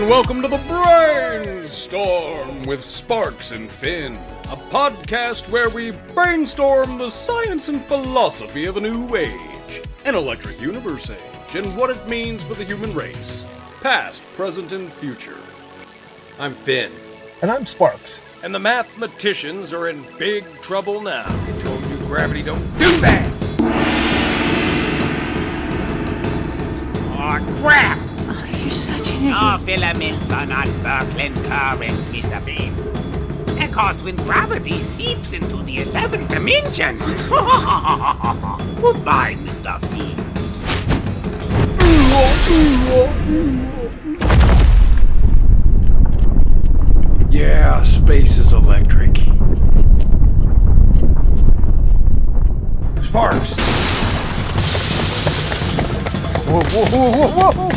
Welcome to the Brainstorm with Sparks and Finn, a podcast where we brainstorm the science and philosophy of a new age, an electric universe age, and what it means for the human race, past, present, and future. I'm Finn. And I'm Sparks. And the mathematicians are in big trouble now. I told you gravity don't do that! Oh, crap! You're such an idiot. Oh, filaments are not Birkeland currents, Mr. Bean. They're caused when gravity seeps into the 11th dimension. Goodbye, Mr. Fiend. Yeah, space is electric. Sparks! Whoa, whoa, whoa, whoa, whoa!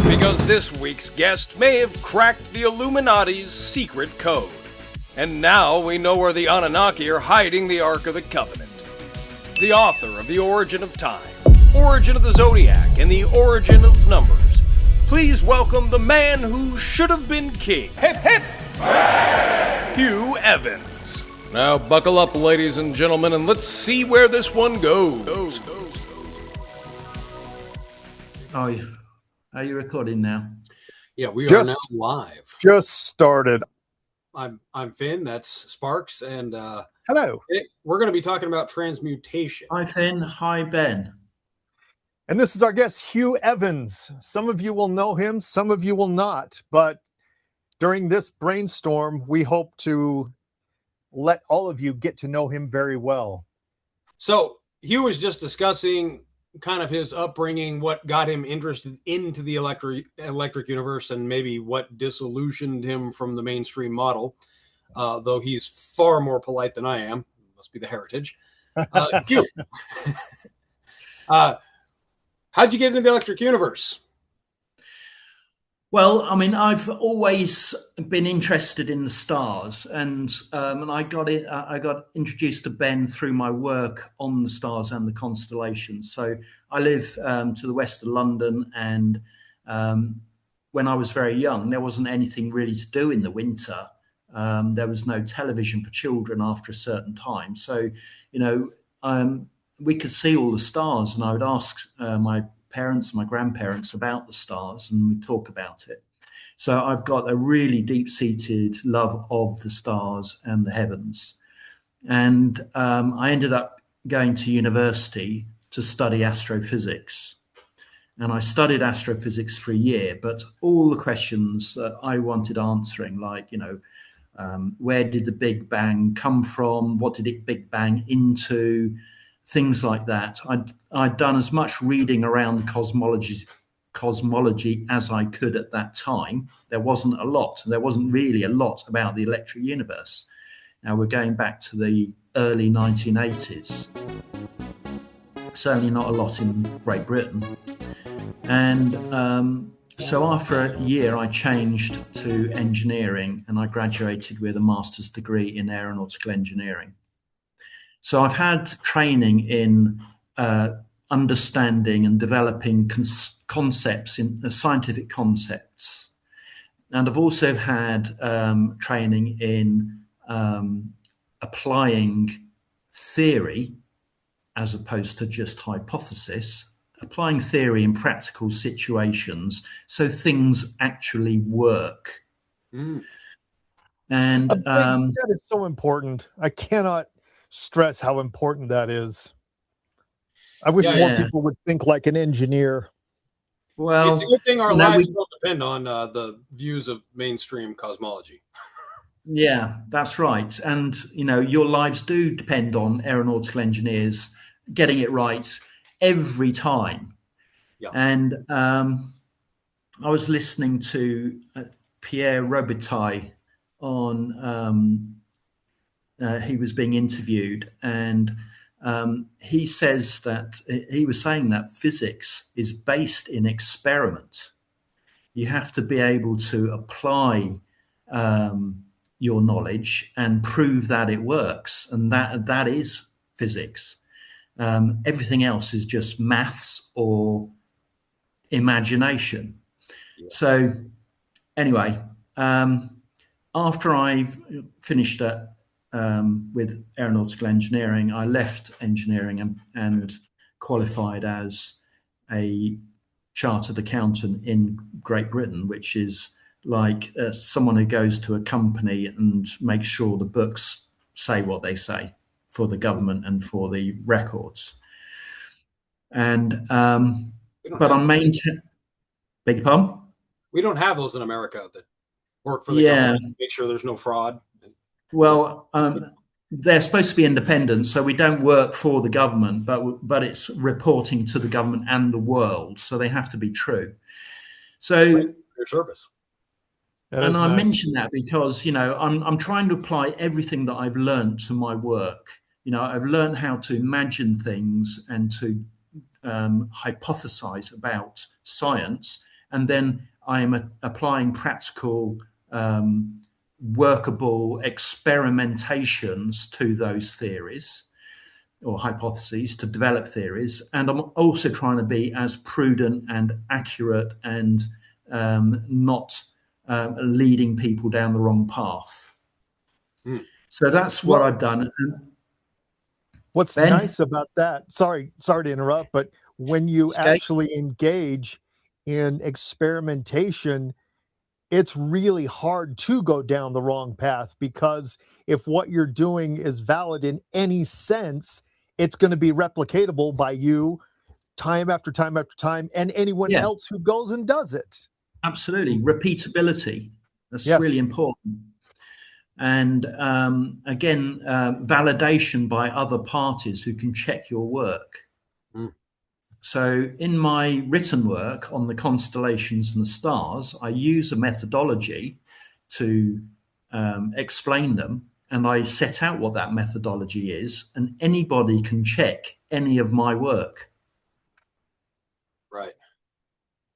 Because this week's guest may have cracked the Illuminati's secret code. And now we know where the Anunnaki are hiding the Ark of the Covenant. The author of The Origin of Time, Origin of the Zodiac, and The Origin of Numbers. Please welcome the man who should have been king. Hip, hip! Hugh Evans. Now buckle up, ladies and gentlemen, and let's see where this one goes. Oh, are you recording now? Yeah, we are now live. Just started. I'm Finn. That's Sparks, and Hello. we're going to be talking about transmutation. Hi, Finn. Hi, Ben. And this is our guest, Hugh Evans. Some of you will know him, some of you will not. But during this brainstorm, we hope to let all of you get to know him very well. So Hugh was just discussing kind of his upbringing, what got him interested into the electric universe, and maybe what disillusioned him from the mainstream model. Though he's far more polite than I am, must be the heritage. Hugh, how'd you get into the electric universe? Well, I mean, I've always been interested in the stars, and I got introduced to Ben through my work on the stars and the constellations. So I live to the west of London, and when I was very young, there wasn't anything really to do in the winter. There was no television for children after a certain time, so we could see all the stars, and I would ask my parents and my grandparents about the stars, and we'd talk about it. So I've got a really deep-seated love of the stars and the heavens. And I ended up going to university to study astrophysics. And I studied astrophysics for a year, but all the questions that I wanted answering, like, where did the Big Bang come from? What did it Big Bang into? Things like that. I'd done as much reading around cosmology as I could at that time. There wasn't a lot. There wasn't really a lot about the electric universe. Now we're going back to the early 1980s. Certainly not a lot in Great Britain. And so after a year, I changed to engineering, and I graduated with a master's degree in aeronautical engineering. So I've had training in understanding and developing concepts, in scientific concepts. And I've also had training in applying theory as opposed to just hypothesis, applying theory in practical situations so things actually work. Mm. And that is so important. I cannot stress how important that is. I wish more people would think like an engineer. Well, it's a good thing our lives don't depend on the views of mainstream cosmology. Yeah, that's right. And, your lives do depend on aeronautical engineers getting it right every time. Yeah. And I was listening to Pierre Robitaille on he was being interviewed, and he says that he was saying that physics is based in experiment. You have to be able to apply your knowledge and prove that it works, and that is physics. Everything else is just maths or imagination. Yeah. So anyway, after I've finished with aeronautical engineering, I left engineering and qualified as a chartered accountant in Great Britain, which is like someone who goes to a company and makes sure the books say what they say for the government and for the records. And but on beg your pardon? We don't have those in America that work for the government, make sure there's no fraud. Well, they're supposed to be independent, so we don't work for the government, but it's reporting to the government and the world, so they have to be true. So their service. And I mention that because, you know, I'm trying to apply everything that I've learned to my work. You know, I've learned how to imagine things and to hypothesize about science, and then I'm applying practical, workable experimentations to those theories or hypotheses to develop theories. And I'm also trying to be as prudent and accurate and not leading people down the wrong path. So that's what I've done. What's nice about that, sorry to interrupt, but when you actually engage in experimentation, it's really hard to go down the wrong path, because if what you're doing is valid in any sense, it's going to be replicatable by you time after time after time, and anyone else who goes and does it. Absolutely. Repeatability. That's really important. And again, validation by other parties who can check your work. So in my written work on the constellations and the stars, I use a methodology to explain them, and I set out what that methodology is, and anybody can check any of my work. Right.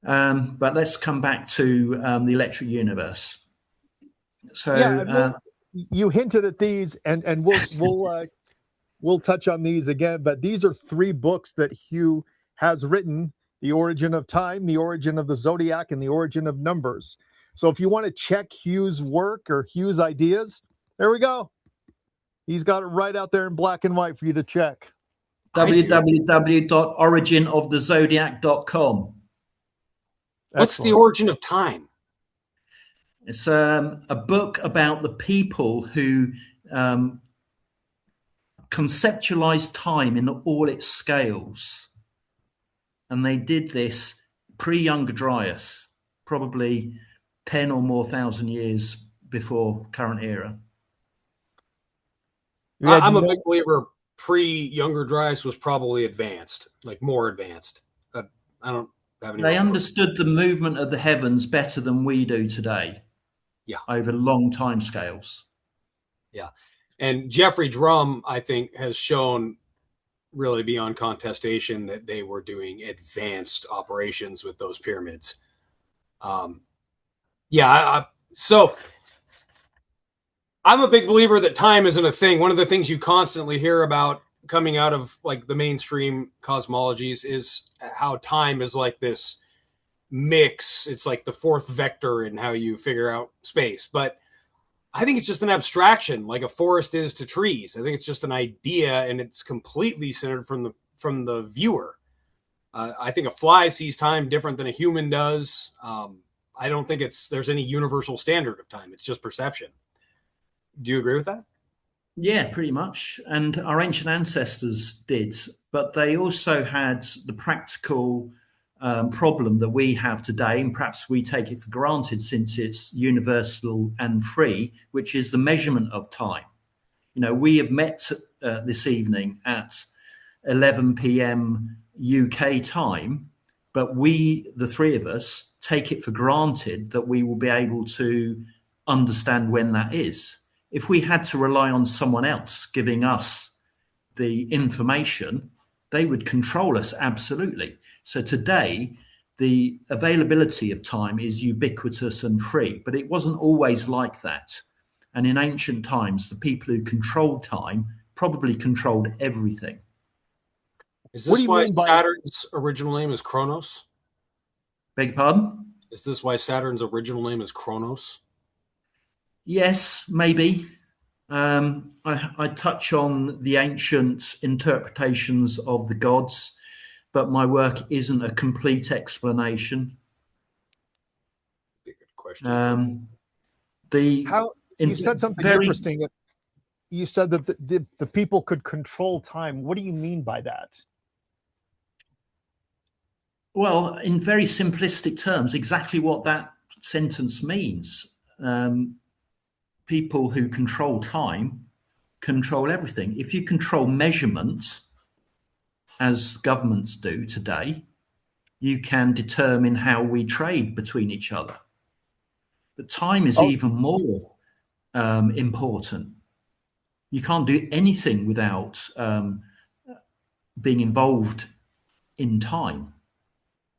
But let's come back to the electric universe. So you hinted at these, and we'll touch on these again. But these are 3 books that Hugh has written: The Origin of Time, The Origin of the Zodiac, and The Origin of Numbers. So if you want to check Hugh's work or Hugh's ideas, there we go. He's got it right out there in black and white for you to check. www.originofthezodiac.com. What's The Origin of Time? It's a book about the people who conceptualize time in all its scales. And they did this pre-Younger Dryas, probably 10 or more thousand years before current era. I'm a big believer pre-Younger Dryas was probably advanced, like more advanced. I don't have any. They understood the movement of the heavens better than we do today. Yeah. Over long time scales. Yeah. And Jeffrey Drum, I think, has shown really beyond contestation that they were doing advanced operations with those pyramids. So I'm a big believer that time isn't a thing. One of the things you constantly hear about coming out of like the mainstream cosmologies is how time is like this mix. It's like the 4th vector in how you figure out space. But I think it's just an abstraction, like a forest is to trees. I think it's just an idea, and it's completely centered from the viewer. I think a fly sees time different than a human does. I don't think there's any universal standard of time. It's just perception. Do you agree with that? Yeah, pretty much. And our ancient ancestors did, but they also had the practical problem that we have today, and perhaps we take it for granted since it's universal and free, which is the measurement of time. You know, we have met this evening at 11 p.m. UK time, but we, the 3 of us, take it for granted that we will be able to understand when that is. If we had to rely on someone else giving us the information, they would control us absolutely. So today, the availability of time is ubiquitous and free, but it wasn't always like that. And in ancient times, the people who controlled time probably controlled everything. Is What do this you why mean by- Saturn's original name is Kronos? Beg your pardon? Is this why Saturn's original name is Kronos? Yes, maybe. I touch on the ancient interpretations of the gods, but my work isn't a complete explanation. Be a good question. You said something interesting. That you said that the people could control time. What do you mean by that? Well, in very simplistic terms, exactly what that sentence means. People who control time control everything. If you control measurement, as governments do today, you can determine how we trade between each other. But time is even more important. You can't do anything without being involved in time.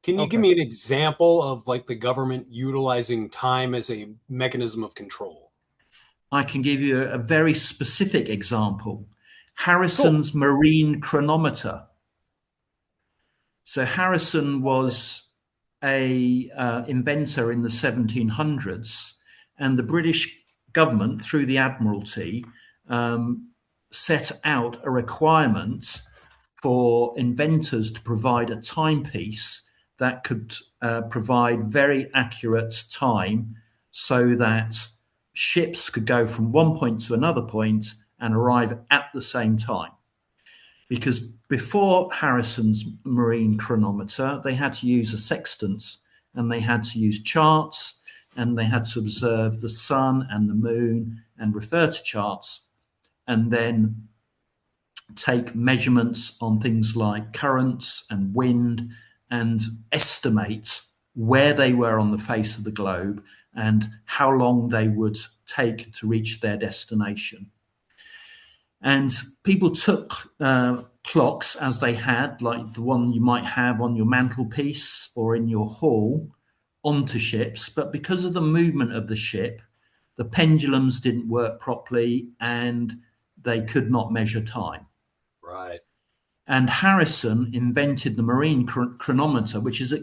Can you give me an example of like the government utilizing time as a mechanism of control? I can give you a very specific example. Harrison's marine chronometer. So Harrison was a inventor in the 1700s, and the British government, through the Admiralty, set out a requirement for inventors to provide a timepiece that could provide very accurate time so that ships could go from one point to another point and arrive at the same time. Because before Harrison's marine chronometer, they had to use a sextant, and they had to use charts, and they had to observe the sun and the moon and refer to charts, and then take measurements on things like currents and wind and estimate where they were on the face of the globe and how long they would take to reach their destination. And people took clocks as they had, like the one you might have on your mantelpiece or in your hall, onto ships. But because of the movement of the ship, the pendulums didn't work properly and they could not measure time. Right. And Harrison invented the marine chronometer, which is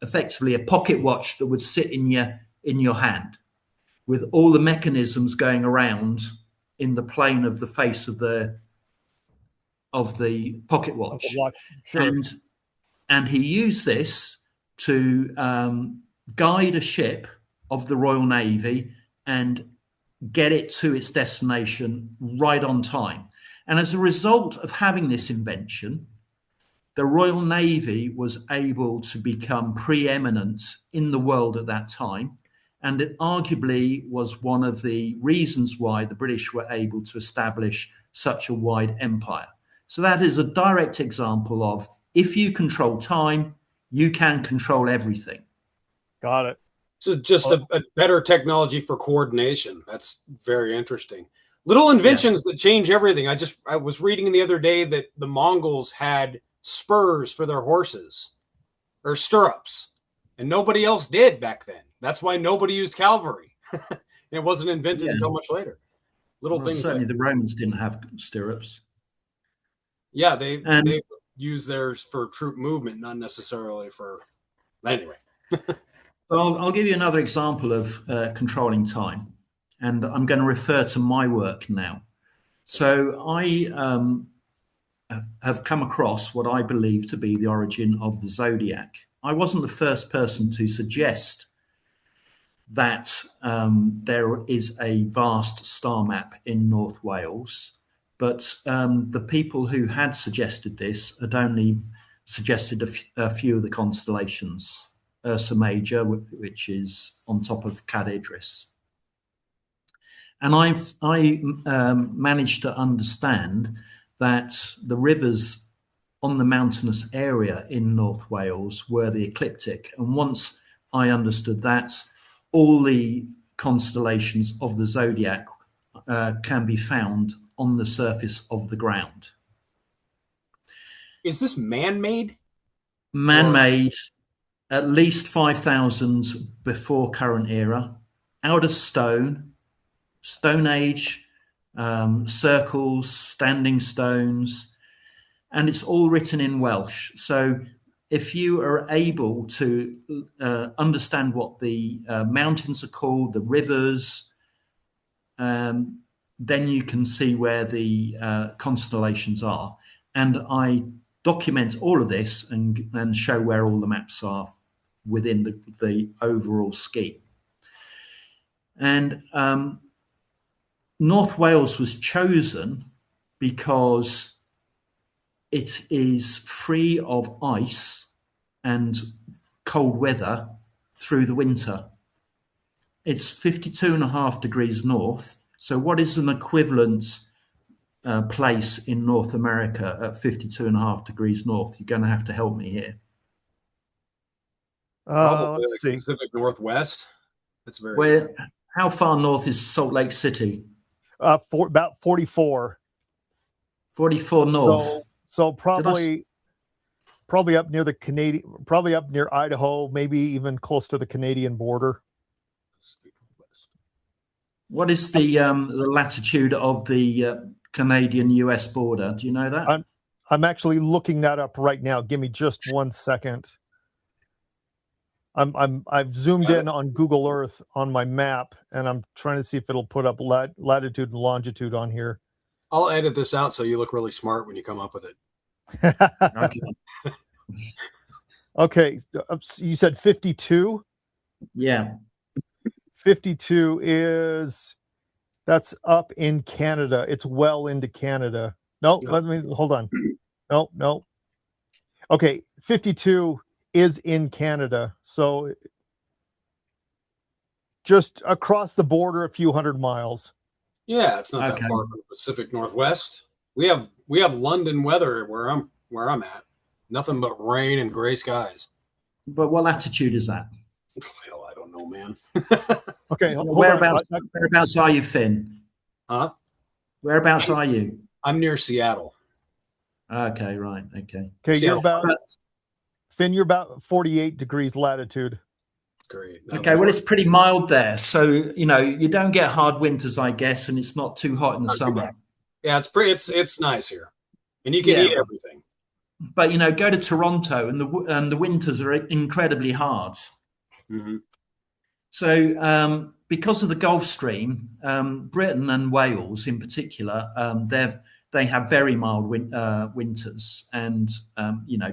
effectively a pocket watch that would sit in your hand, with all the mechanisms going around in the plane of the face of the pocket watch. Sure. And he used this to guide a ship of the Royal Navy and get it to its destination right on time. And as a result of having this invention, the Royal Navy was able to become preeminent in the world at that time. And it arguably was one of the reasons why the British were able to establish such a wide empire. So that is a direct example of, if you control time, you can control everything. Got it. So just a better technology for coordination. That's very interesting. Little inventions that change everything. I was reading the other day that the Mongols had spurs for their horses, or stirrups, and nobody else did back then. That's why nobody used cavalry. It wasn't invented until much later. Things. Certainly, the Romans didn't have stirrups. Yeah, they use theirs for troop movement, not necessarily for. Anyway. I'll give you another example of controlling time, and I'm going to refer to my work now. So I have come across what I believe to be the origin of the zodiac. I wasn't the first person to suggest that there is a vast star map in North Wales, but the people who had suggested this had only suggested a few of the constellations. Ursa Major, which is on top of Cad Idris. And I managed to understand that the rivers on the mountainous area in North Wales were the ecliptic. And once I understood that, all the constellations of the zodiac can be found on the surface of the ground. Is this man-made? Man-made. at least 5,000 before current era, out of stone, Stone Age, circles, standing stones, and it's all written in Welsh. So if you are able to understand what the mountains are called, the rivers, then you can see where the constellations are. And I document all of this and show where all the maps are within the overall scheme. And North Wales was chosen because it is free of ice and cold weather through the winter. It's 52.5 degrees north. So what is an equivalent place in North America at 52.5 degrees north? You're going to have to help me here. Probably Let's see. Pacific Northwest. That's very. How far north is Salt Lake City? About 44. 44 north. So probably up near the Canadian, probably up near Idaho, maybe even close to the Canadian border. What is the latitude of the Canadian-US border? Do you know that? I'm actually looking that up right now. Give me just 1 second. I've zoomed in on Google Earth on my map, and I'm trying to see if it'll put up latitude and longitude on here. I'll edit this out so you look really smart when you come up with it. Okay. Okay, you said 52? Yeah. 52 that's up in Canada. It's well into Canada. No, let me hold on. No. Okay, 52 is in Canada. So just across the border a few hundred miles. Yeah, it's not that far from the Pacific Northwest. We have London weather where I'm at. Nothing but rain and gray skies. But what latitude is that? Hell, I don't know, man. Okay, whereabouts are you, Finn? Huh? Whereabouts are you? I'm near Seattle. Okay, right. Okay. Okay, Finn, you're about 48 degrees latitude. Great. Okay, well, it's pretty mild there. So, you don't get hard winters, I guess, and it's not too hot in the summer. Yeah, it's nice here. And you can eat everything. But, go to Toronto and the winters are incredibly hard. Mm-hmm. So because of the Gulf Stream, Britain and Wales in particular, they have very mild winters and,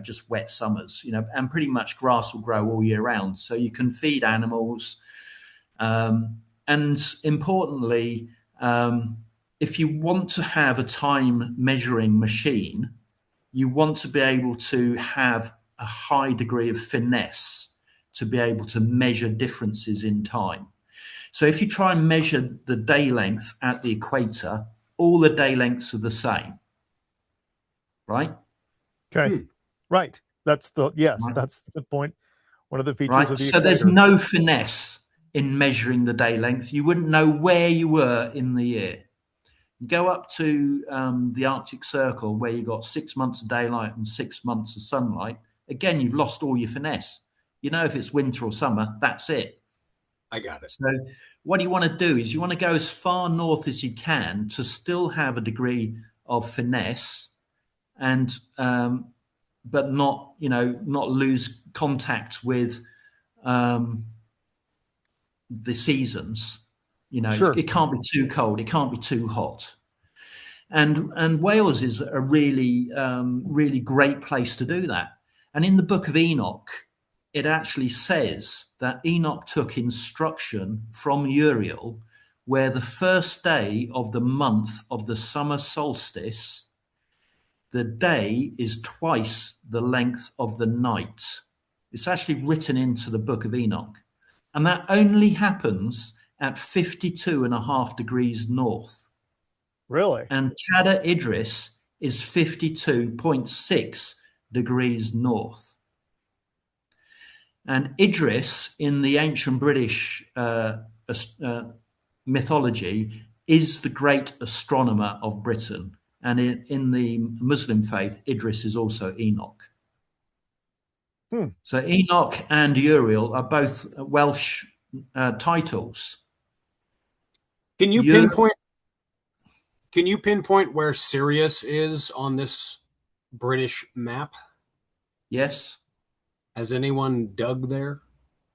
just wet summers, and pretty much grass will grow all year round. So you can feed animals. And importantly, if you want to have a time measuring machine, you want to be able to have a high degree of finesse to be able to measure differences in time. So if you try and measure the day length at the equator, all the day lengths are the same, right? Okay, right. That's the point. One of the features of the So equator. there's no finesse in measuring the day length. You wouldn't know where you were in the year. Go up to the Arctic Circle where you got 6 months of daylight and 6 months of sunlight. Again, you've lost all your finesse. If it's winter or summer, that's it. I got it. So what you want to do is you want to go as far north as you can to still have a degree of finesse and but not lose contact with the seasons. Sure. It can't be too cold, it can't be too hot. And Wales is a really really great place to do that. And in the Book of Enoch, it actually says that Enoch took instruction from Uriel, where the first day of the month of the summer solstice, the day is twice the length of the night. It's actually written into the Book of Enoch. And that only happens at 52.5 degrees north. Really? And Cada Idris is 52.6 degrees north. And Idris in the ancient British mythology is the great astronomer of Britain. And in the Muslim faith, Idris is also Enoch. So Enoch and Uriel are both Welsh titles. Can you pinpoint? Can you pinpoint where Sirius is on this British map? Yes. Has anyone dug there?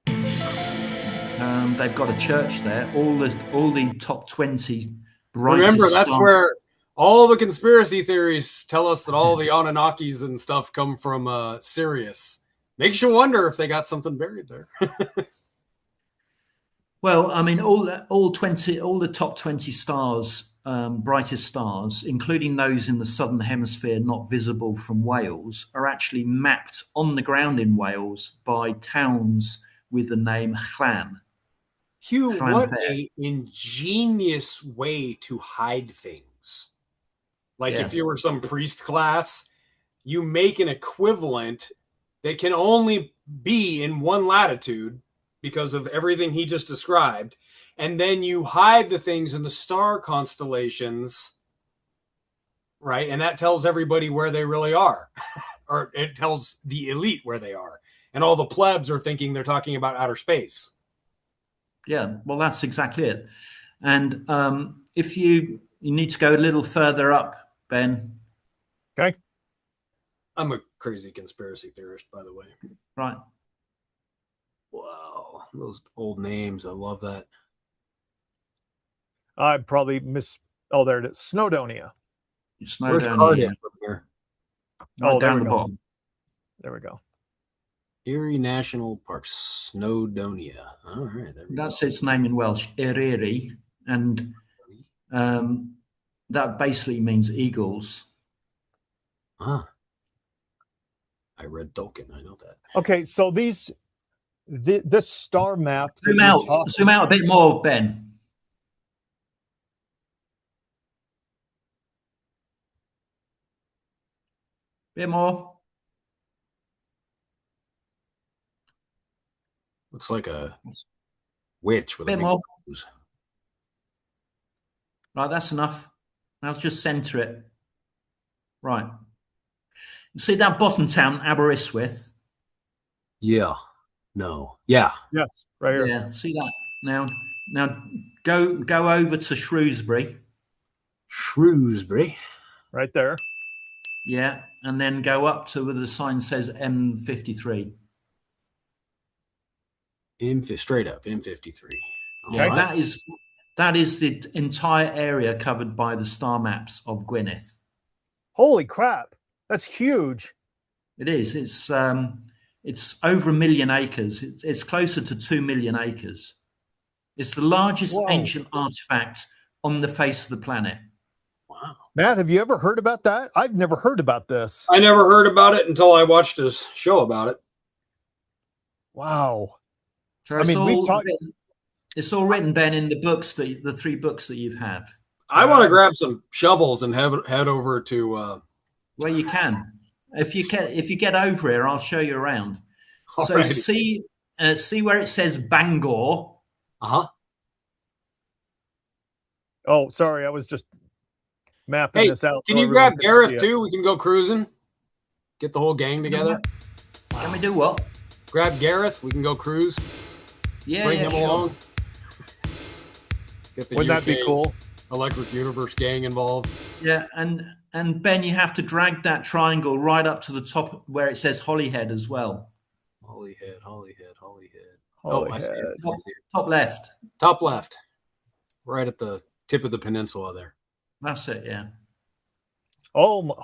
They've got a church there. All the top 20 brightest. Remember, that's where all the conspiracy theories tell us that all the Anunnakis and stuff come from Sirius. Makes you wonder if they got something buried there. Well, I mean, all the top 20 stars, brightest stars, including those in the southern hemisphere not visible from Wales, are actually mapped on the ground in Wales by towns with the name Llan. Hugh, what an ingenious way to hide things. Like if you were some priest class, you make an equivalent that can only be in one latitude because of everything he just described. And then you hide the things in the star constellations, right? And that tells everybody where they really are. Or it tells the elite where they are. And all the plebs are thinking they're talking about outer space. Yeah, well, that's exactly it. And if you need to go a little further up, Ben. Okay. I'm a crazy conspiracy theorist, by the way. Right. Wow, those old names. I love that. I probably Oh, there it is. Snowdonia. Where's Cardiff from here? Right there down we the go. bottom. There we go. Erie National Park, Snowdonia. All right, that's its name in Welsh, Eryri, and that basically means eagles. Ah, I read Tolkien. I know that. Okay, so this star map. Zoom out a bit more, Ben. Bit more. Looks like a witch with bit a big more. nose. Right, that's enough. Now let's just center it. Right. You see that bottom town, Aberystwyth? Yeah. No. Yeah. Yes, right here. Yeah, see that? Now go over to Shrewsbury. Shrewsbury. Right there. Yeah, and then go up to where the sign says M53. Straight up, M53. Yeah, right. that is the entire area covered by the star maps of Gwynedd. Holy crap. That's huge. It is. It's over 1 million acres. It's closer to 2 million acres. It's the largest ancient artifact on the face of the planet. Wow. Matt, have you ever heard about that? I've never heard about this. I never heard about it until I watched his show about it. Wow. So it's all written, Ben, in the books, the 3 books that you have. I want to grab some shovels and head over to. Well, you can. If you get over here, I'll show you around. Alrighty. So see where it says Bangor. Oh, sorry, I was just mapping this out. Can you grab Gareth too? We can go cruising. Get the whole gang together. Can we do what? Grab Gareth. We can go cruise. Yeah, Bring them along. Get the Wouldn't that be cool? Electric Universe gang involved. Yeah, and Ben, you have to drag that triangle right up to the top where it says Holyhead as well. Holyhead. Holyhead. I see it. Top left. Top left. Right at the tip of the peninsula there. That's it, yeah. Oh,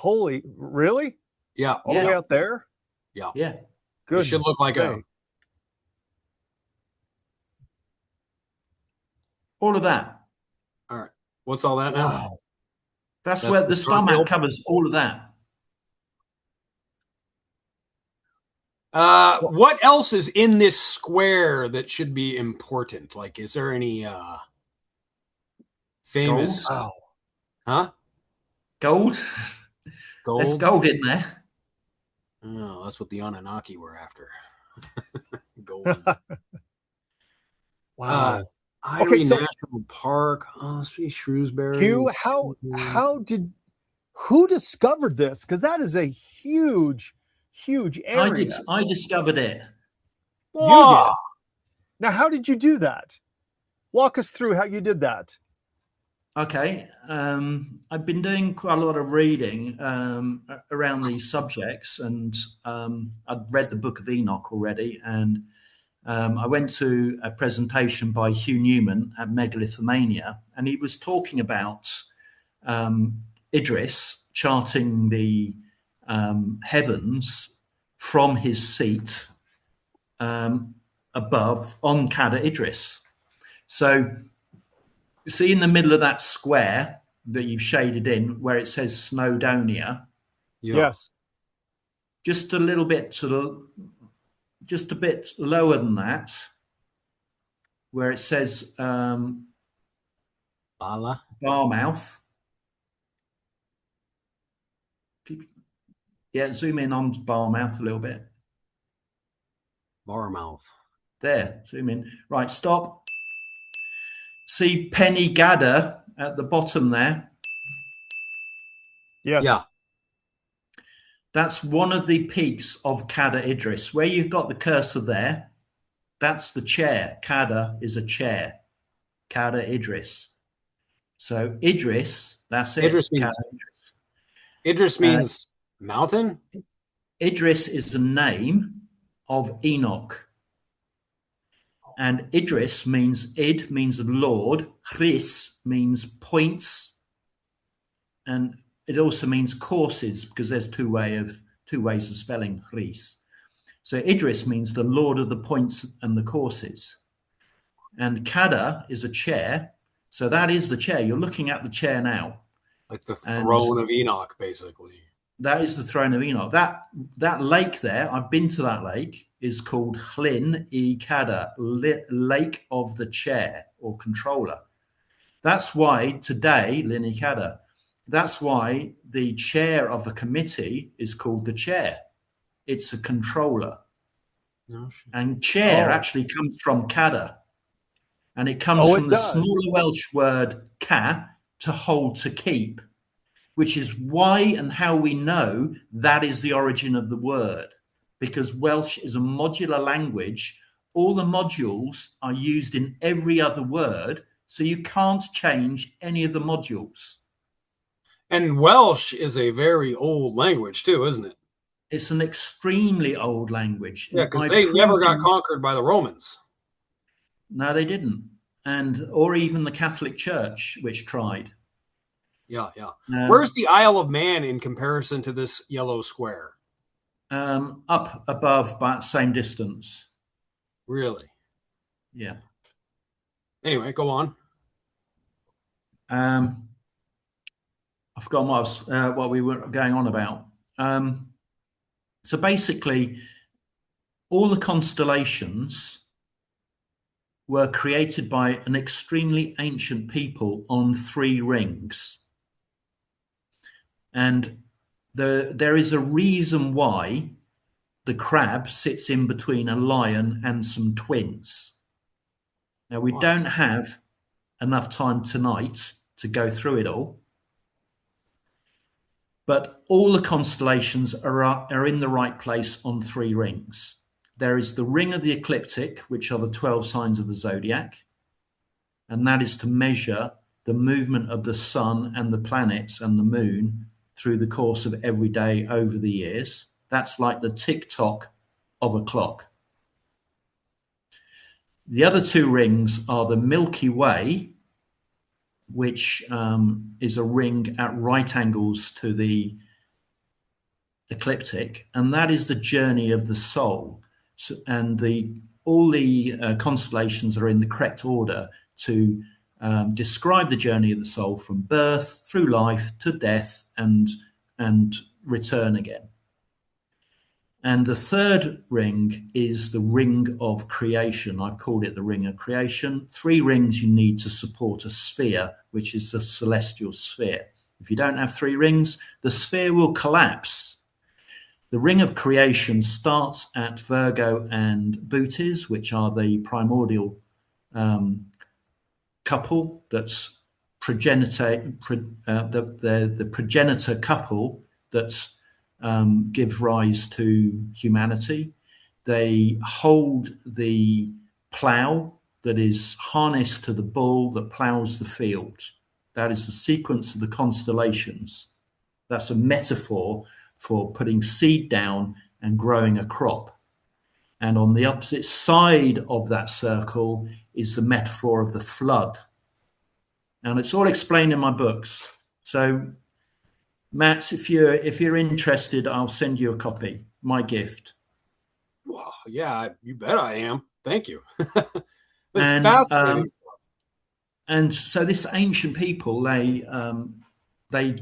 really? Yeah. All the way out there? Yeah. Yeah. Good. It should look like all of that. All right. What's all that now? Wow. That's where the star map covers all of that. What else is in this square that should be important? Like, is there any famous? Gold? Huh? Gold? Gold? There's gold in there. Oh, that's what the Anunnaki were after. Gold. Wow. Erie National Park. Oh, Shrewsbury. Hugh, who discovered this? Because that is a huge huge area. I discovered it. You did. Now, how did you do that? Walk us through how you did that. Okay. I've been doing quite a lot of reading around these subjects, and I'd read the Book of Enoch already, and I went to a presentation by Hugh Newman at Megalithomania, and he was talking about Idris charting the heavens from his seat above on Cada Idris. So see in the middle of that square that you've shaded in where it says Snowdonia? Yes. Just a little bit just a bit lower than that, where it says Barmouth. Yeah, zoom in on Barmouth a little bit. Barmouth. There, zoom in. Right, stop. See Penny Gadda at the bottom there? Yes. Yeah. That's one of the peaks of Cada Idris. Where you've got the cursor there, that's the chair. Cada is a chair. Cada Idris. So Idris, that's it. Idris means mountain? Idris is the name of Enoch. And Idris means Lord. Chris means points. And it also means courses, because there's two ways of spelling Chris. So Idris means the Lord of the points and the courses. And Cada is a chair. So that is the chair. You're looking at the chair now. Like the throne of Enoch, basically. That is the throne of Enoch. That lake there, I've been to that lake, is called Llyn y Cada, Lake of the Chair or Controller. That's why today, Llyn y Cada, that's why the chair of the committee is called the chair. It's a controller. Oh, and chair actually comes from Cada. And it comes from the smaller Welsh word ca, to hold, to keep, which is why and how we know that is the origin of the word. Because Welsh is a modular language. All the modules are used in every other word, so you can't change any of the modules. And Welsh is a very old language too, isn't it? It's an extremely old language. Yeah, because they never got conquered by the Romans. No, they didn't. Or even the Catholic Church, which tried. Yeah. Where's the Isle of Man in comparison to this yellow square? Up above, about same distance. Really? Yeah. Anyway, go on. I've forgotten what we were going on about. So basically, all the constellations were created by an extremely ancient people on 3 rings. And there is a reason why the crab sits in between a lion and some twins. Now, we don't have enough time tonight to go through it all. But all the constellations are in the right place on 3 rings. There is the ring of the ecliptic, which are the 12 signs of the zodiac. And that is to measure the movement of the sun and the planets and the moon through the course of every day over the years. That's like the tick-tock of a clock. The other 2 rings are the Milky Way, which is a ring at right angles to the ecliptic, and that is the journey of the soul. So, and all the constellations are in the correct order to describe the journey of the soul from birth through life to death and return again. And the 3rd ring is the ring of creation. I've called it the ring of creation. 3 rings you need to support a sphere, which is the celestial sphere. If you don't have 3 rings, the sphere will collapse. The ring of creation starts at Virgo and Bootes, which are the primordial couple that's the progenitor couple that give rise to humanity. They hold the plough that is harnessed to the bull that ploughs the field. That is the sequence of the constellations. That's a metaphor for putting seed down and growing a crop. And on the opposite side of that circle is the metaphor of the flood. And it's all explained in my books. So, Matt, if you're interested, I'll send you a copy, my gift. Wow, yeah, you bet I am. Thank you. That's And fascinating. and so this ancient people, they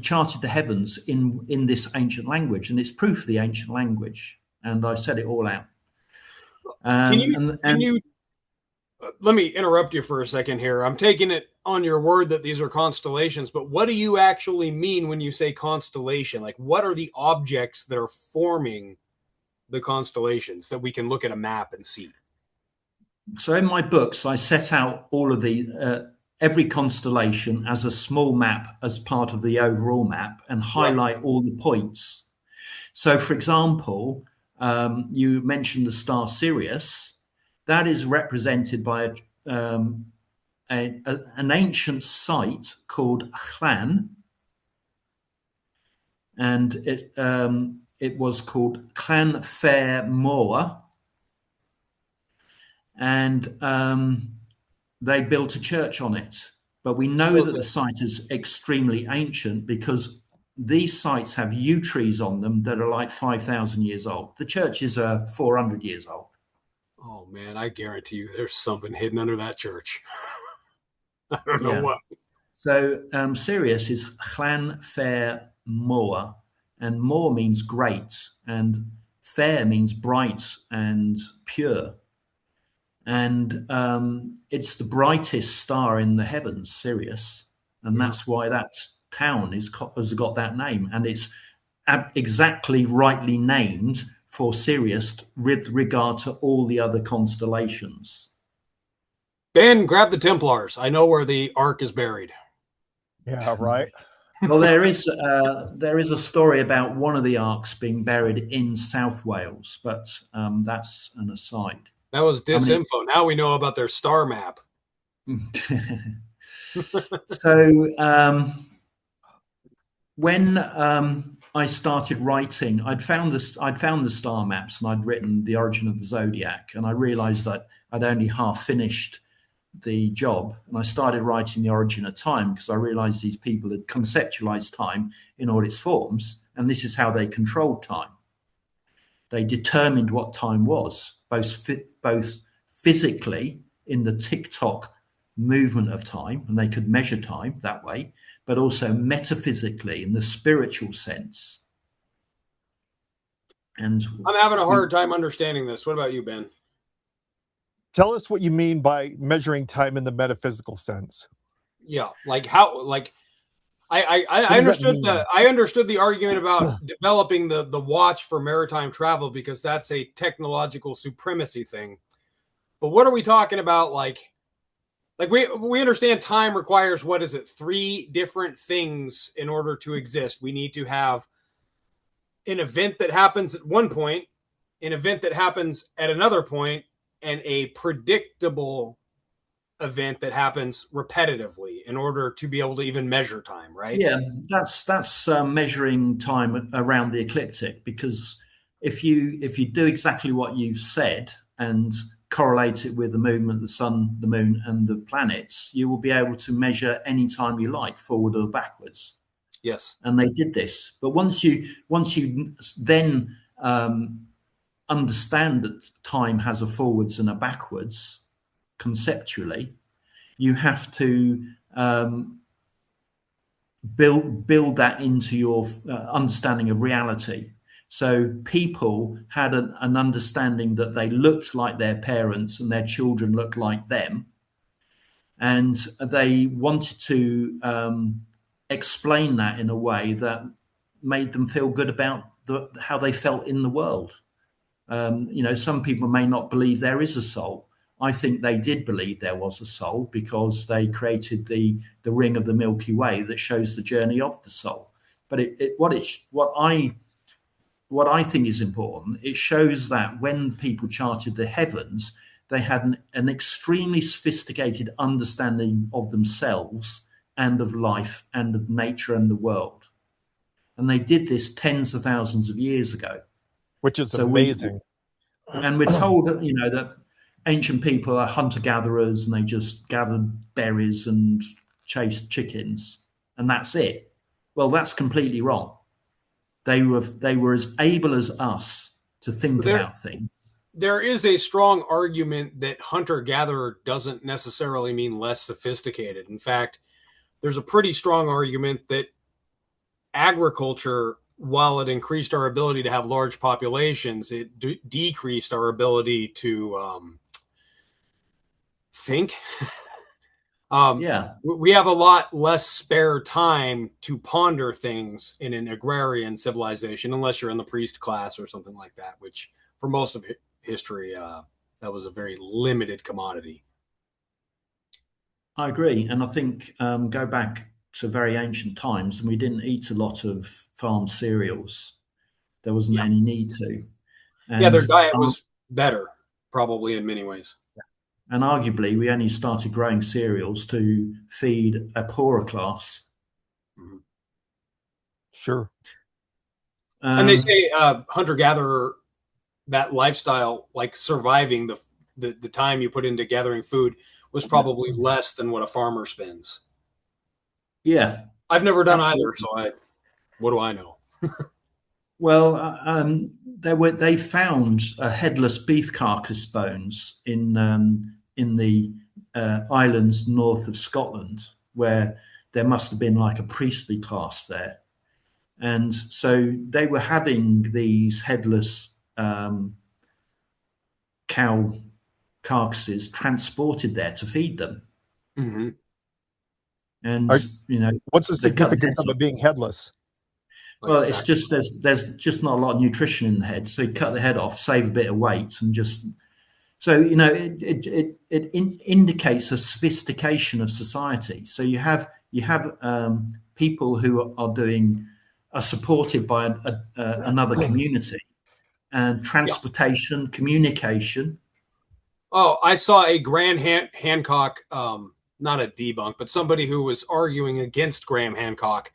charted the heavens in this ancient language, and it's proof of the ancient language. And I set it all out. Can you let me interrupt you for a second here. I'm taking it on your word that these are constellations, but what do you actually mean when you say constellation? Like, what are the objects that are forming the constellations that we can look at a map and see? So in my books, I set out all of the every constellation as a small map as part of the overall map and highlight all the points. So, for example, you mentioned the star Sirius. That is represented by an ancient site called Llan, and it was called Llan Fair Moor, and they built a church on it. But we know that the site is extremely ancient because these sites have yew trees on them that are like 5,000 years old. The churches are 400 years old. Oh man, I guarantee you there's something hidden under that church. I don't know what. So Sirius is Llan Fair Moor, and Moor means great, and fair means bright and pure. And it's the brightest star in the heavens, Sirius, and that's why that town has got that name, and it's exactly rightly named for Sirius with regard to all the other constellations. Ben, grab the Templars. I know where the Ark is buried. Yeah, right. Well, there is a story about one of the arks being buried in South Wales, but that's an aside. That was disinfo. Now we know about their star map. So when I started writing, I'd found the star maps and I'd written the origin of the zodiac, and I realized that I'd only half finished the job, and I started writing the origin of time because I realized these people had conceptualized time in all its forms, and this is how they controlled time. They determined what time was, both physically in the tick-tock movement of time, and they could measure time that way, but also metaphysically in the spiritual sense. And I'm having a hard time understanding this. What about you, Ben? Tell us what you mean by measuring time in the metaphysical sense. Yeah, like how, like I understood the argument about developing the watch for maritime travel because that's a technological supremacy thing. But what are we talking about? Like we understand time requires, what is it, 3 different things in order to exist. We need to have an event that happens at one point, an event that happens at another point, and a predictable event that happens repetitively in order to be able to even measure time, right? Yeah, that's measuring time around the ecliptic, because if you do exactly what you've said and correlate it with the movement of the sun, the moon, and the planets, you will be able to measure any time you like, forward or backwards. Yes. And they did this. But once you then understand that time has a forwards and a backwards conceptually, you have to build that into your understanding of reality. So people had an understanding that they looked like their parents and their children looked like them, and they wanted to explain that in a way that made them feel good about how they felt in the world. Some people may not believe there is a soul. I think they did believe there was a soul because they created the ring of the Milky Way that shows the journey of the soul. But what I what I think is important, it shows that when people charted the heavens, they had an extremely sophisticated understanding of themselves and of life and of nature and the world. And they did this tens of thousands of years ago. Which is So amazing. and we're told that, that ancient people are hunter-gatherers and they just gathered berries and chased chickens, and that's it. Well, that's completely wrong. They were as able as us to think about things. There is a strong argument that hunter-gatherer doesn't necessarily mean less sophisticated. In fact, there's a pretty strong argument that agriculture, while it increased our ability to have large populations, it decreased our ability to think. We have a lot less spare time to ponder things in an agrarian civilization, unless you're in the priest class or something like that, which for most of history, that was a very limited commodity. I agree. And I think go back to very ancient times, and we didn't eat a lot of farm cereals. There wasn't any need to. And their diet was better, probably in many ways. And arguably, we only started growing cereals to feed a poorer class. Mm-hmm. Sure. And they say hunter-gatherer, that lifestyle, like surviving the time you put into gathering food, was probably less than what a farmer spends. Yeah. I've never done either, so what do I know? Well, they found headless beef carcass bones in the islands north of Scotland, where there must have been like a priestly class there, and so they were having these headless cow carcasses transported there to feed them. Mm-hmm. And what's the significance of it being headless? Well, it's just there's just not a lot of nutrition in the head, so you cut the head off, save a bit of weight, and just so it indicates a sophistication of society. So you have people who are supported by another community, and transportation, communication. Oh, I saw a Graham Hancock, not a debunk, but somebody who was arguing against Graham Hancock.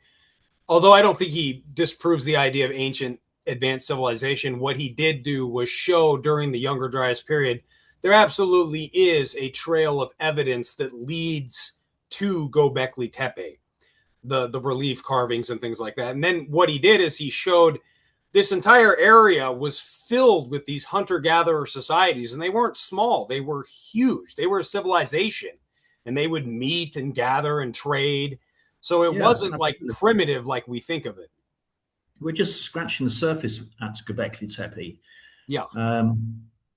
Although I don't think he disproves the idea of ancient advanced civilization, what he did do was show during the Younger Dryas period, there absolutely is a trail of evidence that leads to Göbekli Tepe, the relief carvings and things like that. And then what he did is he showed this entire area was filled with these hunter-gatherer societies, and they weren't small. They were huge. They were a civilization, and they would meet and gather and trade. So it wasn't like primitive like we think of it. We're just scratching the surface at Göbekli Tepe. Yeah.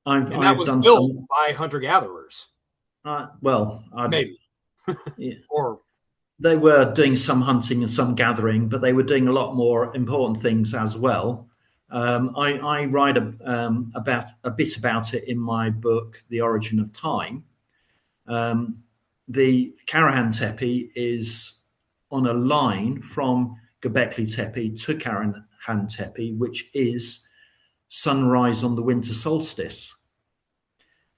I've was done built by hunter-gatherers. Maybe. Yeah. Or they were doing some hunting and some gathering, but they were doing a lot more important things as well. I write about a bit about it in my book, The Origin of Time. The Karahan Tepe is on a line from Göbekli Tepe to Karahan Tepe, which is sunrise on the winter solstice.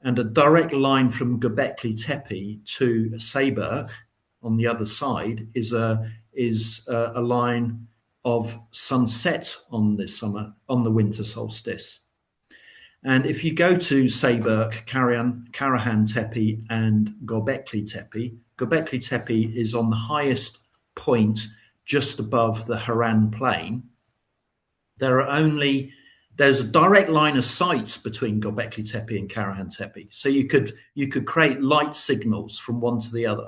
And a direct line from Göbekli Tepe to Seybirk on the other side is a line of sunset on the winter solstice. And if you go to Seybirk, Karahan Tepe, and Göbekli Tepe is on the highest point just above the Haran plain. There's a direct line of sight between Göbekli Tepe and Karahan Tepe. So you could create light signals from one to the other.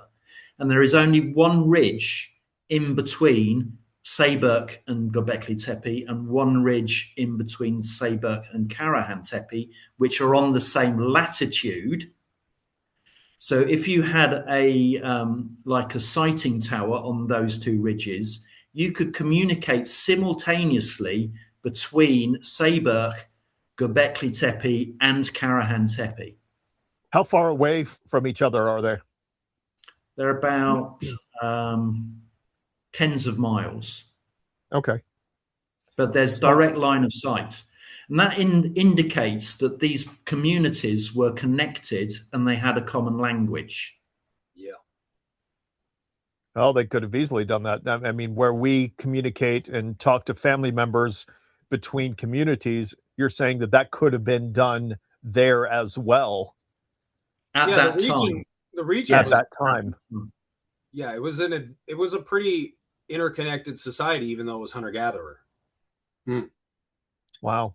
And there is only one ridge in between Seybirk and Göbekli Tepe, and one ridge in between Seybirk and Karahan Tepe, which are on the same latitude. So if you had like a sighting tower on those two ridges, you could communicate simultaneously between Seybirk, Göbekli Tepe, and Karahan Tepe. How far away from each other are they? They're about tens of miles. Okay. but there's direct line of sight. And that indicates that these communities were connected and they had a common language. Yeah. Well, they could have easily done that. I mean, where we communicate and talk to family members between communities, you're saying that that could have been done there as well. At that time. The region at was, that time. Yeah, it was a pretty interconnected society, even though it was hunter-gatherer. Wow.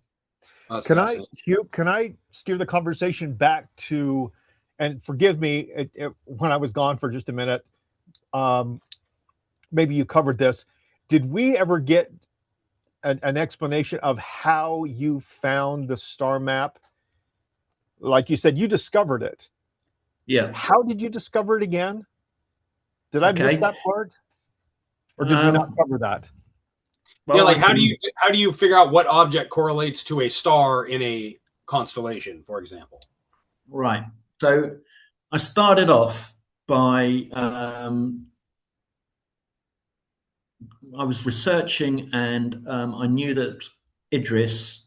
Can I steer the conversation back to, and forgive me when I was gone for just a minute, maybe you covered this. Did we ever get an explanation of how you found the star map? Like you said, you discovered it. Yeah. How did you discover it again? Did I miss that part? Or did we not cover that? Well, yeah, like how do you figure out what object correlates to a star in a constellation, for example? Right. So I started off by I was researching, and I knew that Idris,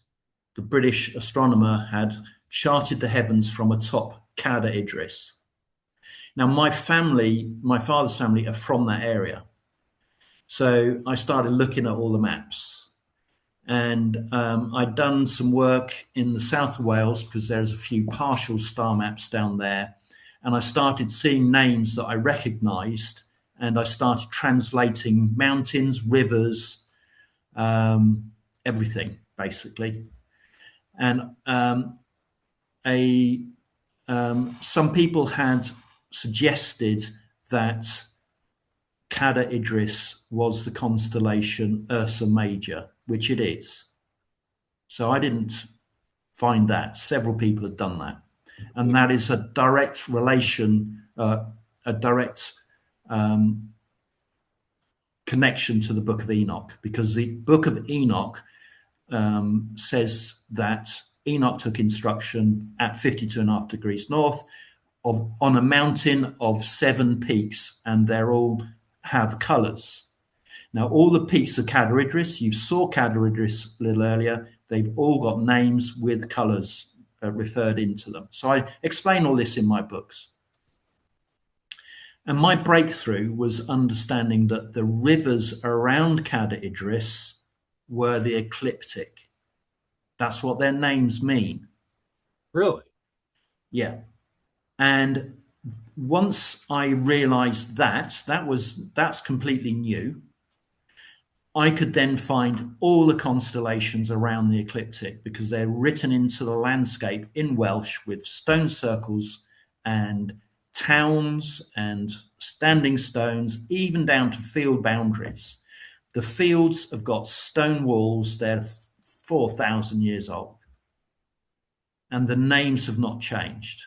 the British astronomer, had charted the heavens from atop Cadair Idris. Now, my father's family are from that area. So I started looking at all the maps, and I'd done some work in the south of Wales because there's a few partial star maps down there. And I started seeing names that I recognized, and I started translating mountains, rivers, everything basically. And some people had suggested that Cadair Idris was the constellation Ursa Major, which it is. So I didn't find that. Several people had done that. And that is a direct relation, a direct connection to the Book of Enoch, because the Book of Enoch says that Enoch took instruction at 52.5 degrees north on a mountain of 7 peaks, and they're all have colors. Now, all the peaks of Cadair Idris, you saw Cadair Idris a little earlier, they've all got names with colors referred into them. So I explain all this in my books. And my breakthrough was understanding that the rivers around Cadair Idris were the ecliptic. That's what their names mean. Really? Yeah. And once I realized that's completely new, I could then find all the constellations around the ecliptic because they're written into the landscape in Welsh with stone circles and towns and standing stones, even down to field boundaries. The fields have got stone walls. They're 4,000 years old. And the names have not changed.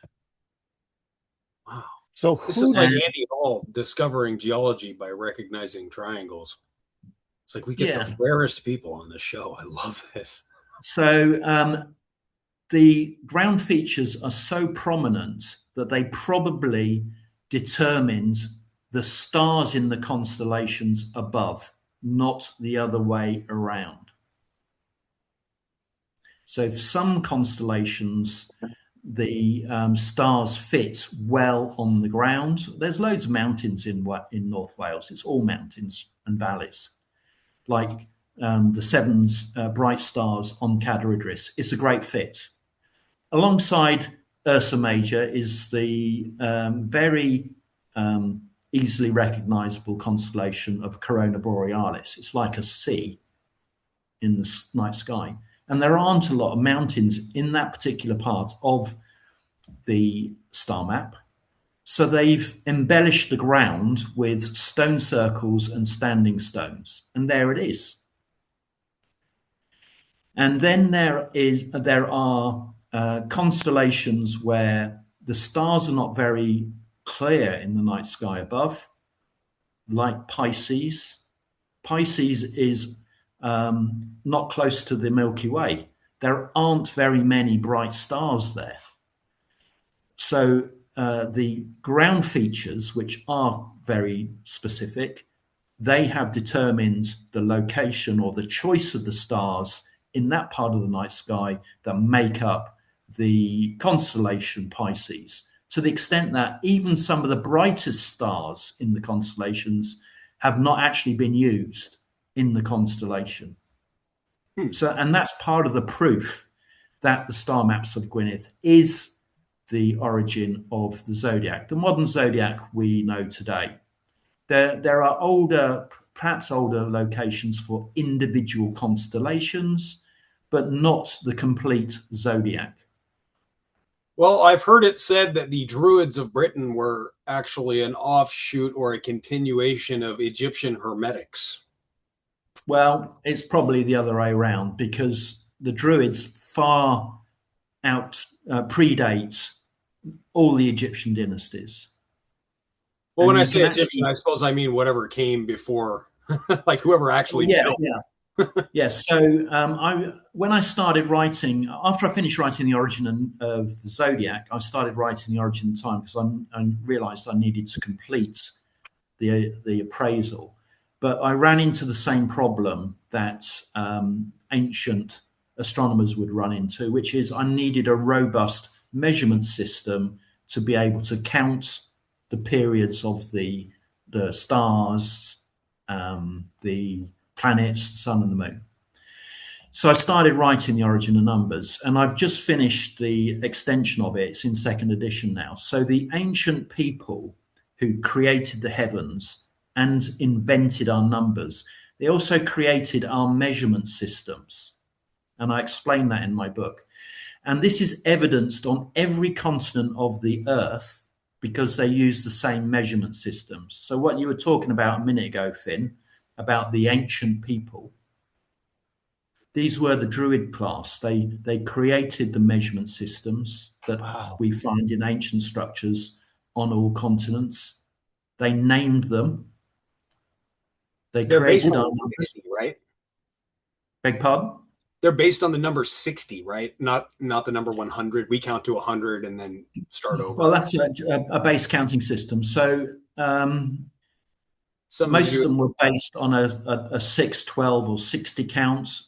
Wow. So this is like Andy Hall discovering geology by recognizing triangles. It's like we get the rarest people on this show. I love this. So the ground features are so prominent that they probably determined the stars in the constellations above, not the other way around. So if some constellations, the stars fit well on the ground. There's loads of mountains in North Wales. It's all mountains and valleys. Like the 7 bright stars on Cadair Idris. It's a great fit. Alongside Ursa Major is the very easily recognizable constellation of Corona Borealis. It's like a C in the night sky. And there aren't a lot of mountains in that particular part of the star map. So they've embellished the ground with stone circles and standing stones. And there it is. And then there are constellations where the stars are not very clear in the night sky above, like Pisces. Pisces is not close to the Milky Way. There aren't very many bright stars there. So the ground features, which are very specific, they have determined the location or the choice of the stars in that part of the night sky that make up the constellation Pisces, to the extent that even some of the brightest stars in the constellations have not actually been used in the constellation. So, and that's part of the proof that the star maps of Gwynedd is the origin of the zodiac, the modern zodiac we know today. There are older, perhaps older locations for individual constellations, but not the complete zodiac. Well, I've heard it said that the Druids of Britain were actually an offshoot or a continuation of Egyptian Hermetics. Well, it's probably the other way around, because the Druids far out predate all the Egyptian dynasties. Well, And when I you say can Egyptian, actually- I suppose I mean whatever came before, like whoever actually built. Yes. So when I started writing, after I finished writing the origin of the zodiac, I started writing the origin of time, because I realized I needed to complete the appraisal. But I ran into the same problem that ancient astronomers would run into, which is I needed a robust measurement system to be able to count the periods of the stars, the planets, the sun and the moon. So I started writing the origin of numbers, and I've just finished the extension of it. It's in second edition now. So the ancient people who created the heavens and invented our numbers, they also created our measurement systems. And I explain that in my book. And this is evidenced on every continent of the Earth, because they use the same measurement systems. So what you were talking about a minute ago, Finn, about the ancient people, these were the Druid class. They created the measurement systems that we find in ancient structures on all continents. They named them. They're created on 60, right? Beg pardon? They're based on the number 60, right? Not the number 100. We count to 100 and then start over. Well, that's a base counting system. So most of them were based on a 6, 12 or 60 counts.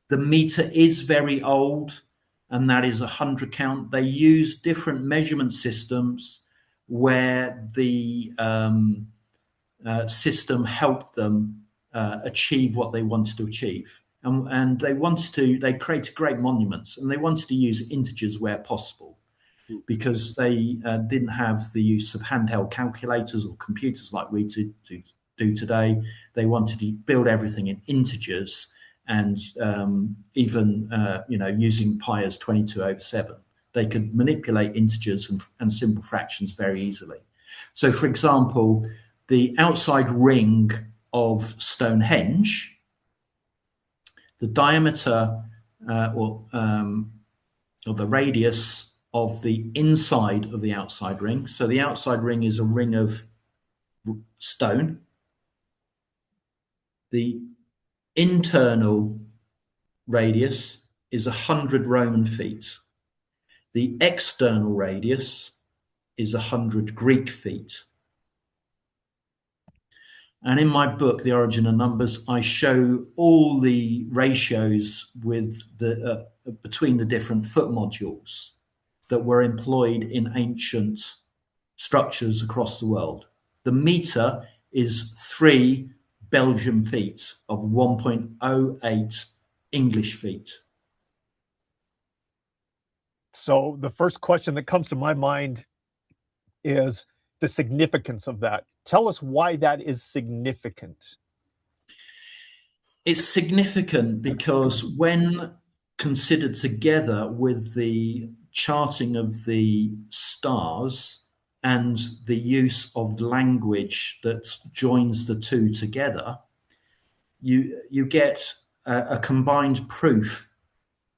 The meter is very old, and that is 100 count. They use different measurement systems where the system helped them achieve what they wanted to achieve. And they created great monuments, and they wanted to use integers where possible, because they didn't have the use of handheld calculators or computers like we do today. They wanted to build everything in integers, and even using pi as 22/7. They could manipulate integers and simple fractions very easily. So, for example, the outside ring of Stonehenge, the diameter or the radius of the inside of the outside ring. So the outside ring is a ring of stone. The internal radius is 100 Roman feet. The external radius is 100 Greek feet. And in my book, The Origin of Numbers, I show all the ratios with between the different foot modules that were employed in ancient structures across the world. The meter is 3 Belgian feet of 1.08 English feet. So the first question that comes to my mind is the significance of that. Tell us why that is significant. It's significant because when considered together with the charting of the stars and the use of language that joins the two together, you get a combined proof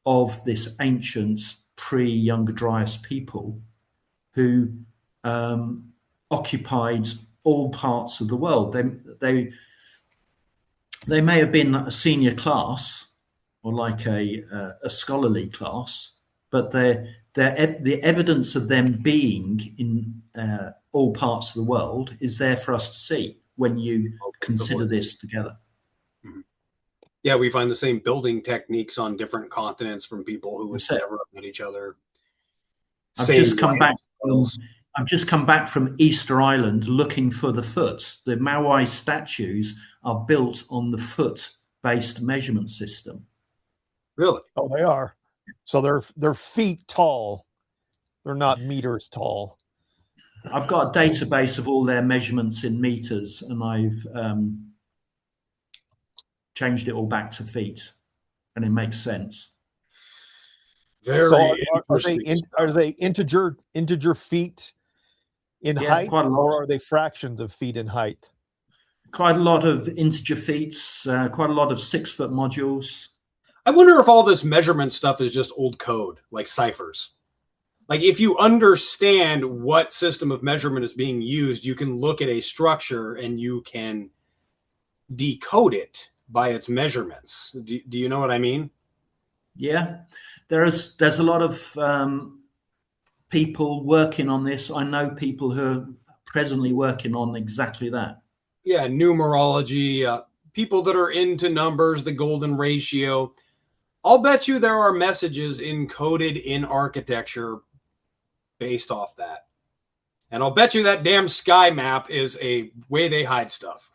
of this ancient pre-Younger Dryas people who occupied all parts of the world. They may have been a senior class or like a scholarly class, but the evidence of them being in all parts of the world is there for us to see. when you consider this together. Yeah, we find the same building techniques on different continents from people who would That's it. never have met each other. I've Same just come back lifestyles. I've just come back from Easter Island looking for the foot. The Maui statues are built on the foot-based measurement system. Really? Oh, they are. So they're feet tall. They're not meters tall. I've got a database of all their measurements in meters, and I've changed it all back to feet, and it makes sense. Very So interesting. are they integer feet in Yeah, height, quite a lot. or are they fractions of feet in height? Quite a lot of integer feet, quite a lot of 6-foot modules. I wonder if all this measurement stuff is just old code, like ciphers. Like if you understand what system of measurement is being used, you can look at a structure and you can decode it by its measurements. Do you know what I mean? Yeah, there's a lot of people working on this. I know people who are presently working on exactly that. Yeah, numerology, people that are into numbers, the golden ratio. I'll bet you there are messages encoded in architecture based off that. And I'll bet you that damn sky map is a way they hide stuff.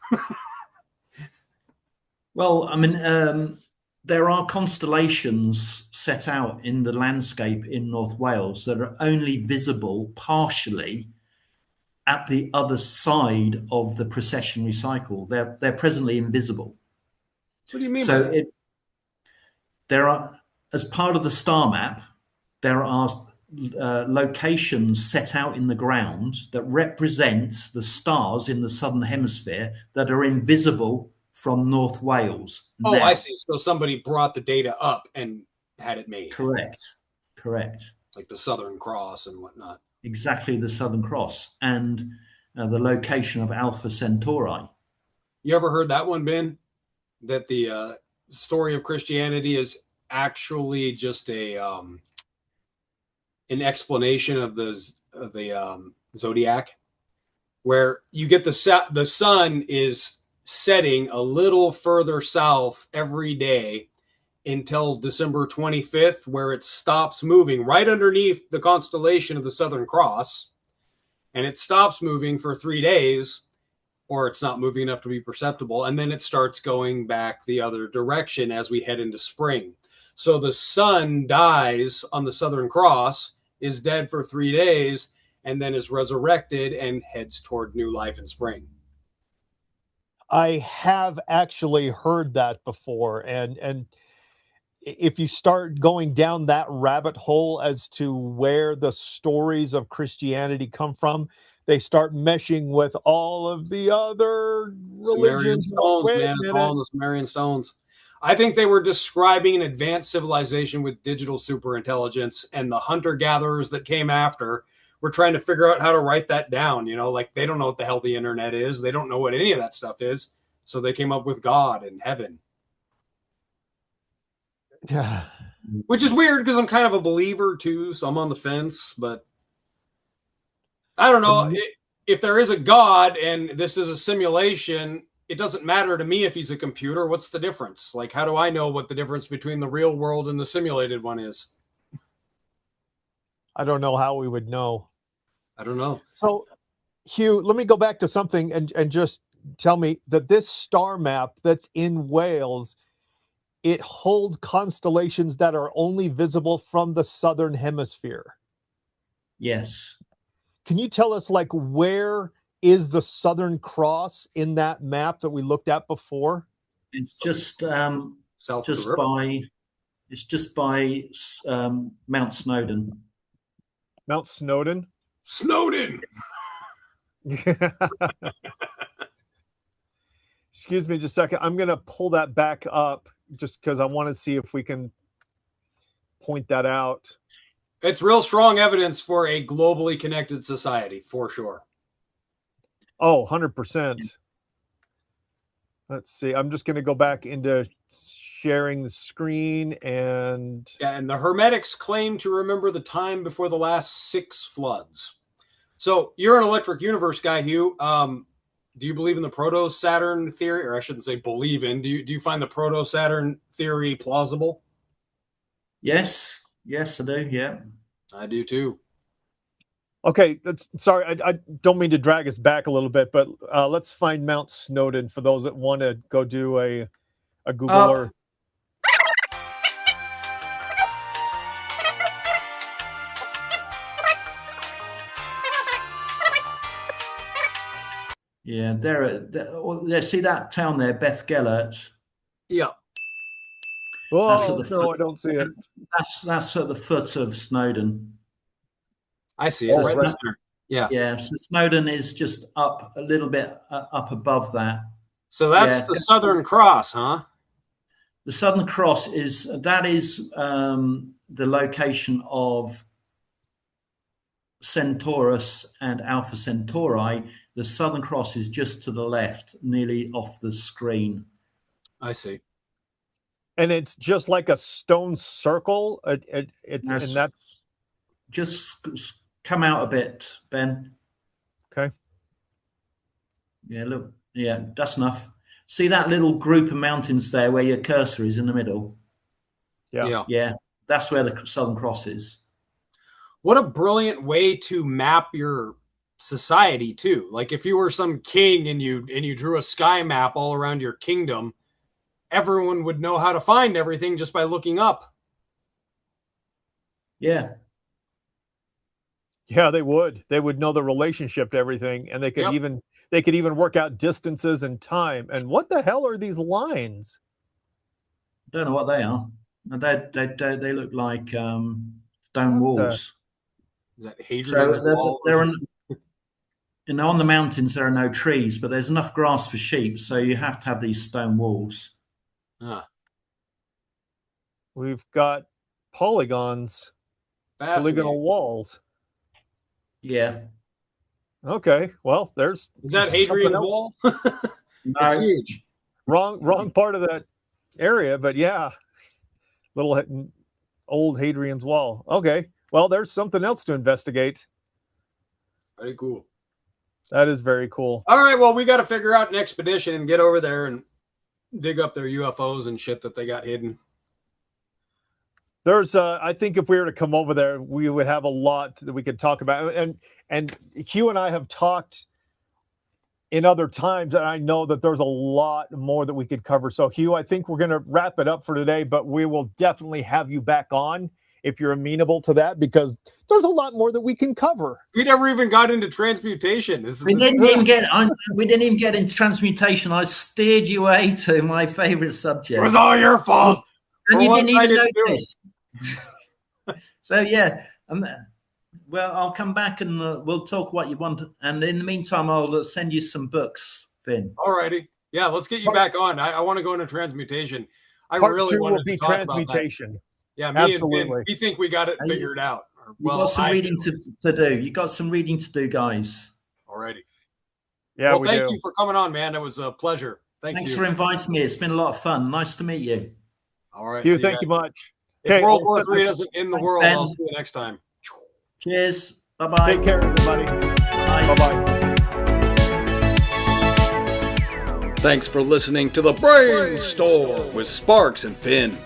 Well, I mean, there are constellations set out in the landscape in North Wales that are only visible partially at the other side of the precessionary cycle. They're presently invisible. What do you mean by So that? there are, as part of the star map, there are locations set out in the ground that represent the stars in the southern hemisphere that are invisible from North Wales. Oh, now. I see. So somebody brought the data up and had it made. Correct. Like the Southern Cross and whatnot. Exactly, the Southern Cross and the location of Alpha Centauri. You ever heard that one, Ben? That the story of Christianity is actually just a an explanation of the zodiac, where you get the sun is setting a little further south every day until December 25th, where it stops moving right underneath the constellation of the Southern Cross, and it stops moving for 3 days, or it's not moving enough to be perceptible, and then it starts going back the other direction as we head into spring. So the sun dies on the Southern Cross, is dead for 3 days, and then is resurrected and heads toward new life in spring. I have actually heard that before, and if you start going down that rabbit hole as to where the stories of Christianity come from, they start meshing with all of the other religions. Stones, man, it's all in the Sumerian stones. I think they were describing an advanced civilization with digital superintelligence, and the hunter-gatherers that came after were trying to figure out how to write that down. You know, like they don't know what the hell the internet is. They don't know what any of that stuff is. So they came up with God and heaven. Yeah. Which is weird because I'm kind of a believer too, so I'm on the fence, but I don't know. If there is a God and this is a simulation, it doesn't matter to me if he's a computer. What's the difference? Like, how do I know what the difference between the real world and the simulated one is? I don't know how we would know. I don't know. So, Hugh, let me go back to something and just tell me that this star map that's in Wales, it holds constellations that are only visible from the southern hemisphere. Yes. Can you tell us, like, where is the Southern Cross in that map that we looked at before? It's just South of the river. It's just by Mount Snowdon. Mount Snowdon? Snowdon! Excuse me just a second. I'm going to pull that back up just because I want to see if we can point that out. It's real strong evidence for a globally connected society, for sure. Oh, 100%. Let's see. I'm just going to go back into sharing the screen and... Yeah, and the Hermetics claim to remember the time before the last 6 floods. So you're an electric universe guy, Hugh. do you believe in the proto-Saturn theory? Or I shouldn't say believe in. Do you find the proto-Saturn theory plausible? Yes, I do. Yeah. I do too. Okay, sorry, I don't mean to drag us back a little bit, but let's find Mount Snowdon for those that want to go do a Google Up. Earth. Yeah, see that town there, Beth Gellert? Yeah. That's Oh, at the no, foot. I don't see it. That's at the foot of Snowdon. I see it. Oh, Right right. there. Yeah. Yeah, so Snowdon is just up a little bit up above that. So that's Yeah. the Southern Cross, huh? The Southern Cross is the location of Centaurus and Alpha Centauri. The Southern Cross is just to the left, nearly off the screen. I see. And it's just like a stone circle. And that's just come out a bit, Ben. okay. Yeah, look. Yeah, that's enough. See that little group of mountains there where your cursor is in the middle? Yeah. Yeah, that's where the Southern Cross is. What a brilliant way to map your society too. Like if you were some king and you drew a sky map all around your kingdom, everyone would know how to find everything just by looking up. Yeah. Yeah, they would. They would know the relationship to everything, and they could even work out distances and time. And what the hell are these lines? Don't know what they are. They look like stone walls. Is that Hadrian's Wall? On the mountains there are no trees, but there's enough grass for sheep, so you have to have these stone walls. We've got polygons, polygonal walls. Yeah. Okay. Well, is that Hadrian's Wall? It's huge. Wrong part of that area, but yeah, little old Hadrian's Wall. Okay. Well, there's something else to investigate. Very cool. That is very cool. All right. Well, we got to figure out an expedition and get over there and dig up their UFOs and shit that they got hidden. There's, I think if we were to come over there, we would have a lot that we could talk about. And Hugh and I have talked in other times, and I know that there's a lot more that we could cover. So, Hugh, I think we're going to wrap it up for today, but we will definitely have you back on if you're amenable to that, because there's a lot more that we can cover. We never even got into transmutation. We didn't even get into transmutation. I steered you away to my favorite subject. It was all your fault. And you didn't even notice. So, yeah. Well, I'll come back and we'll talk what you want. And in the meantime, I'll send you some books, Finn. All righty. Yeah, let's get you back on. I want to go into transmutation. Part two will be transmutation. Yeah, me Absolutely. And Finn, we think we got it figured out. Well, got some reading to do. You got some reading to do, guys. Alrighty. Yeah, well, thank you for coming on, man. It was a pleasure. Thanks for inviting me. It's been a lot of fun. Nice to meet you. All right. Hugh, thank you much. If World War III doesn't end the world, Ben. I'll see you next time. Cheers. Bye-bye. Take care, everybody. Bye-bye. Thanks for listening to the Brainstorm with Sparks and Finn.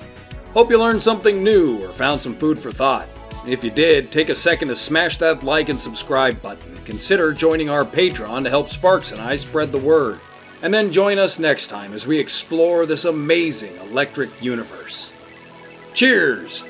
Hope you learned something new or found some food for thought. If you did, take a second to smash that like and subscribe button. Consider joining our Patreon to help Sparks and I spread the word. And then join us next time as we explore this amazing electric universe. Cheers!